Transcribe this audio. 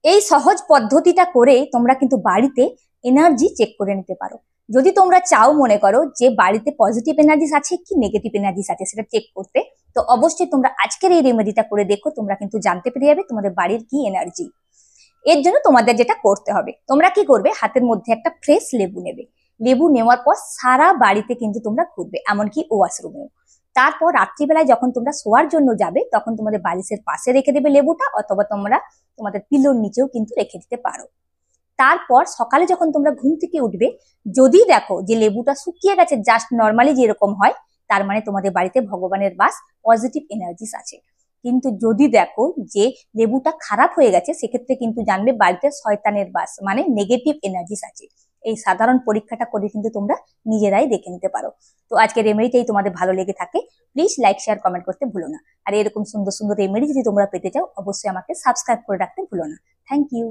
এই সহজ পদ্ধতিটা করে তোমরা কিন্তু বাড়িতে এনার্জি চেক করে নিতে পারো। যদি তোমরা চাও মনে করো যে বাড়িতে পজিটিভ এনার্জিস আছে কি নেগেটিভ এনার্জিস আছে সেটা চেক করতে, তো অবশ্যই তোমরা আজকের এই রেমেডিটা করে দেখো, তোমরা কিন্তু জানতে পেরে যাবে তোমাদের বাড়ির কি এনার্জি। এর জন্য তোমাদের যেটা করতে হবে, তোমরা কি করবে, হাতের মধ্যে একটা ফ্রেশ লেবু নেবে। লেবু নেওয়ার পর সারা বাড়িতে কিন্তু তোমরা ঘুরবে, এমনকি ওয়াশরুমেও। তারপর রাত্রিবেলায় যখন তোমরা শোয়ার জন্য যাবে তখন তোমাদের বালিশের পাশে রেখে দেবে লেবুটা, অথবা তোমরা তোমাদের পিলোর নিচেও কিন্তু রেখে দিতে পারো। তারপর সকালে যখন তোমরা ঘুম থেকে উঠবে, যদি দেখো যে লেবুটা শুকিয়ে গেছে, জাস্ট নর্মালি যেরকম হয়, তার মানে তোমাদের বাড়িতে ভগবানের বাস, পজিটিভ এনার্জিস আছে। কিন্তু যদি দেখো যে লেবুটা খারাপ হয়ে গেছে, সেক্ষেত্রে কিন্তু জানবে বাড়িতে শয়তানের বাস, মানে নেগেটিভ এনার্জিস আছে। এই সাধারণ পরীক্ষাটা করে কিন্তু তোমরা নিজেরাই দেখে নিতে পারো। তো আজকে রেমেডিটাই তোমাদের ভালো লেগে থাকে, প্লিজ লাইক শেয়ার কমেন্ট করতে ভুলো না। আর এরকম সুন্দর সুন্দর রেমেডি যদি তোমরা পেতে চাও, অবশ্যই আমাকে সাবস্ক্রাইব করে রাখতে ভুলো না। Thank you.